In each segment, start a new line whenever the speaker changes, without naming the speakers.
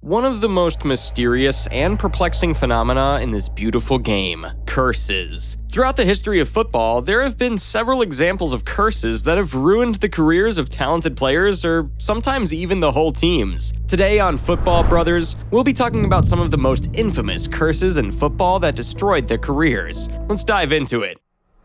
One of the most mysterious and perplexing phenomena in this beautiful game: curses. Throughout the history of football, there have been several examples of curses that have ruined the careers of talented players or sometimes even the whole teams. Today on Football Brothers, we'll be talking about some of the most infamous curses in football that destroyed their careers. Let's dive into it.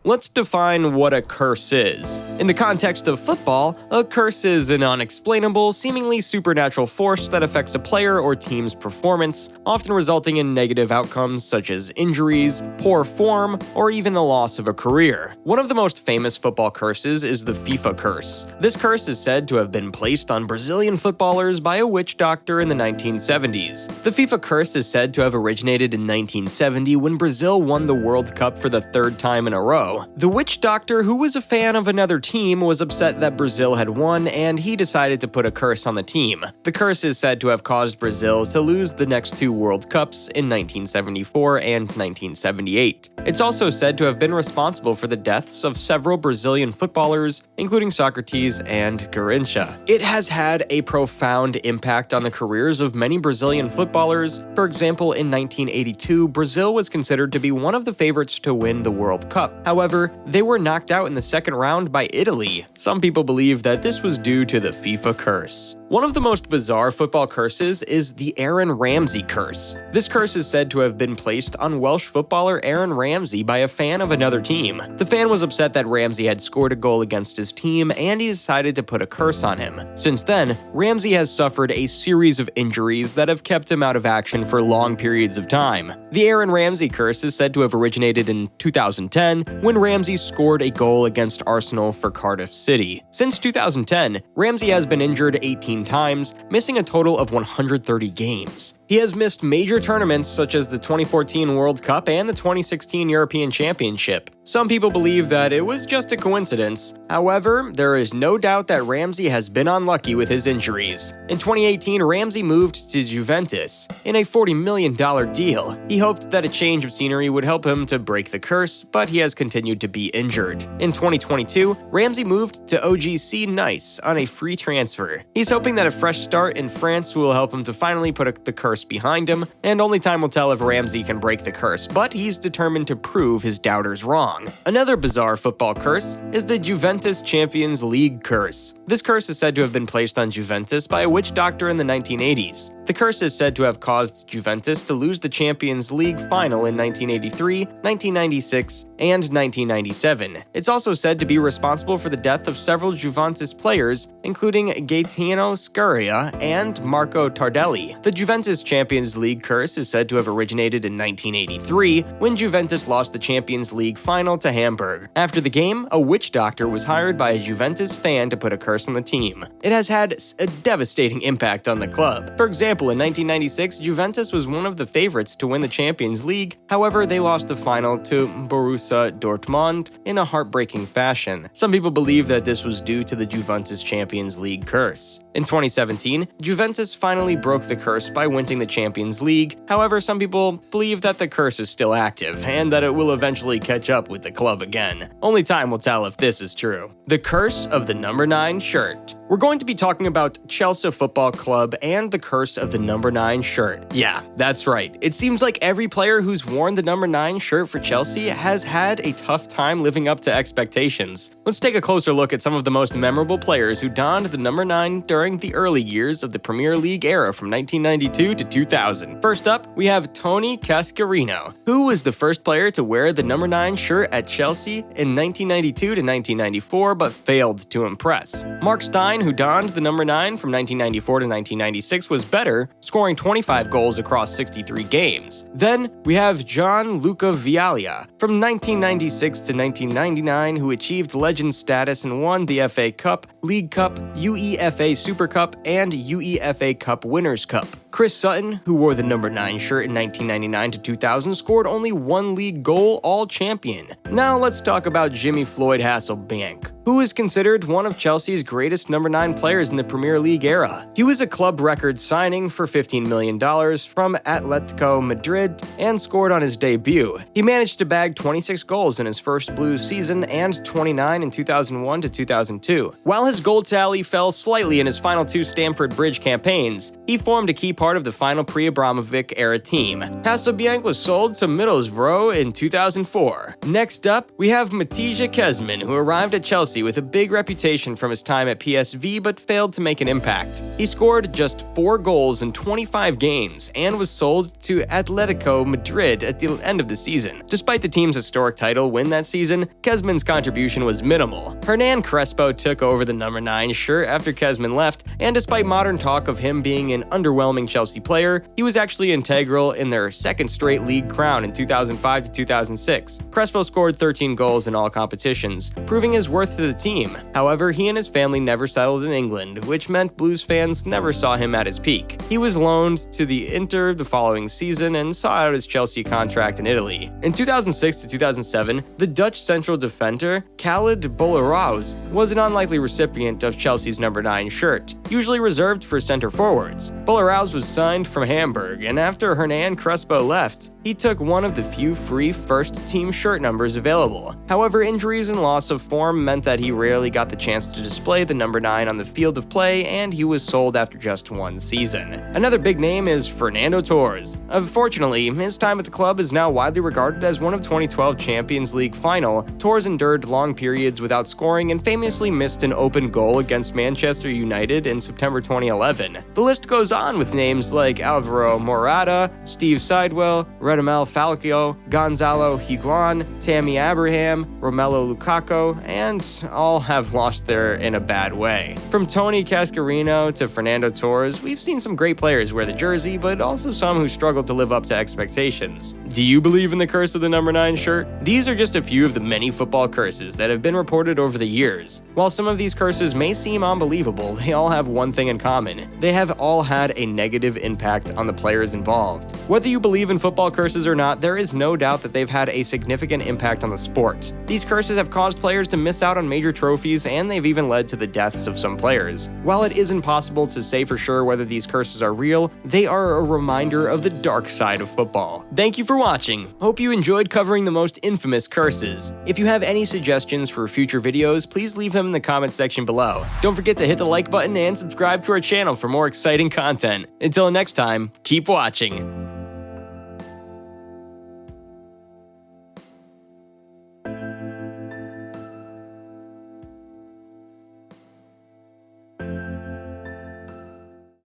Let's define what a curse is. In the context of football, a curse is an unexplainable, seemingly supernatural force that affects a player or team's performance, often resulting in negative outcomes such as injuries, poor form, or even the loss of a career. One of the most famous football curses is the FIFA curse. This curse is said to have been placed on Brazilian footballers by a witch doctor in the 1970s. The FIFA curse is said to have originated in 1970 when Brazil won the World Cup for the third time in a row. The witch doctor, who was a fan of another team, was upset that Brazil had won, and he decided to put a curse on the team. The curse is said to have caused Brazil to lose the next two World Cups in 1974 and 1978. It's also said to have been responsible for the deaths of several Brazilian footballers, including Socrates and Garrincha. It has had a profound impact on the careers of many Brazilian footballers. For example, in 1982, Brazil was considered to be one of the favorites to win the World Cup. However, they were knocked out in the second round by Italy. Some people believe that this was due to the FIFA curse. One of the most bizarre football curses is the Aaron Ramsey curse. This curse is said to have been placed on Welsh footballer Aaron Ramsey by a fan of another team. The fan was upset that Ramsey had scored a goal against his team, and he decided to put a curse on him. Since then, Ramsey has suffered a series of injuries that have kept him out of action for long periods of time. The Aaron Ramsey curse is said to have originated in 2010 when Ramsey scored a goal against Arsenal for Cardiff City. Since 2010, Ramsey has been injured 18 times, missing a total of 130 games. He has missed major tournaments such as the 2014 World Cup and the 2016 European Championship. Some people believe that it was just a coincidence. However, there is no doubt that Ramsey has been unlucky with his injuries. In 2018, Ramsey moved to Juventus in a $40 million deal. He hoped that a change of scenery would help him to break the curse, but he has continued to be injured. In 2022, Ramsey moved to OGC Nice on a free transfer. He's hoping that a fresh start in France will help him to finally put the curse behind him, and only time will tell if Ramsey can break the curse, but he's determined to prove his doubters wrong. Another bizarre football curse is the Juventus Champions League curse. This curse is said to have been placed on Juventus by a witch doctor in the 1980s. The curse is said to have caused Juventus to lose the Champions League final in 1983, 1996, and 1997. It's also said to be responsible for the death of several Juventus players, including Gaetano Scaria and Marco Tardelli. The Juventus Champions League curse is said to have originated in 1983, when Juventus lost the Champions League final to Hamburg. After the game, a witch doctor was hired by a Juventus fan to put a curse on the team. It has had a devastating impact on the club. For example, in 1996, Juventus was one of the favorites to win the Champions League. However, they lost the final to Borussia Dortmund in a heartbreaking fashion. Some people believe that this was due to the Juventus Champions League curse. In 2017, Juventus finally broke the curse by winning the Champions League. However, some people believe that the curse is still active and that it will eventually catch up with the club again. Only time will tell if this is true. The curse of the number 9 shirt. We're going to be talking about Chelsea Football Club and the curse of the number 9 shirt. Yeah, that's right. It seems like every player who's worn the number 9 shirt for Chelsea has had a tough time living up to expectations. Let's take a closer look at some of the most memorable players who donned the number 9 during the early years of the Premier League era from 1992 to 2000. First up, we have Tony Cascarino, who was the first player to wear the number 9 shirt at Chelsea in 1992 to 1994 but failed to impress. Mark Stein, who donned the number 9 from 1994 to 1996, was better, scoring 25 goals across 63 games. Then, we have Gianluca Vialli, from 1996 to 1999, who achieved legend status and won the FA Cup, League Cup, UEFA Super Cup, and UEFA Cup Winners' Cup. Chris Sutton, who wore the number 9 shirt in 1999 to 2000, scored only one league goal, all champion. Now let's talk about Jimmy Floyd Hasselbank, who is considered one of Chelsea's greatest number 9 players in the Premier League era. He was a club record signing for $15 million from Atletico Madrid and scored on his debut. He managed to bag 26 goals in his first Blues season and 29 in 2001 to 2002. While his goal tally fell slightly in his final 2 Stamford Bridge campaigns, he formed a key part of the final pre-Abramovich era team. Hasselbank was sold to Middlesbrough in 2004. Next up, we have Matija Kezman, who arrived at Chelsea with a big reputation from his time at PSV but failed to make an impact. He scored just 4 goals in 25 games and was sold to Atletico Madrid at the end of the season. Despite the team's historic title win that season, Kezman's contribution was minimal. Hernan Crespo took over the number 9 shirt after Kezman left, and despite modern talk of him being an underwhelming Chelsea player, he was actually integral in their second straight league crown in 2005 to 2006. Crespo scored 13 goals in all competitions, proving his worth to the team. However, he and his family never settled in England, which meant Blues fans never saw him at his peak. He was loaned to the Inter the following season and saw out his Chelsea contract in Italy. In 2006 to 2007, the Dutch central defender Khalid Boulahrouz was an unlikely recipient of Chelsea's number 9 shirt, usually reserved for center forwards. Boulahrouz was signed from Hamburg, and after Hernan Crespo left, he took one of the few free first-team shirt numbers available. However, injuries and loss of form meant that he rarely got the chance to display the number 9 on the field of play, and he was sold after just 1 season. Another big name is Fernando Torres. Unfortunately, his time at the club is now widely regarded as one of 2012 Champions League final. Torres endured long periods without scoring and famously missed an open goal against Manchester United in September 2011. The list goes on with names like Alvaro Morata, Steve Sidewell, Radamel Falcao, Gonzalo Higuain, Tammy Abraham, Romelu Lukaku, and all have lost there in a bad way. From Tony Cascarino to Fernando Torres, we've seen some great players wear the jersey, but also some who struggled to live up to expectations. Do you believe in the curse of the number 9 shirt? These are just a few of the many football curses that have been reported over the years. While some of these curses may seem unbelievable, they all have one thing in common. They have all had a negative impact on the players involved. Whether you believe in football curses or not, there is no doubt that they've had a significant impact on the sport. These curses have caused players to miss out on major trophies, and they've even led to the deaths of some players. While it is impossible to say for sure whether these curses are real, they are a reminder of the dark side of football. Thank you for watching. Hope you enjoyed covering the most infamous curses. If you have any suggestions for future videos, please leave them in the comments section below. Don't forget to hit the like button and subscribe to our channel for more exciting content. Until next time, keep watching.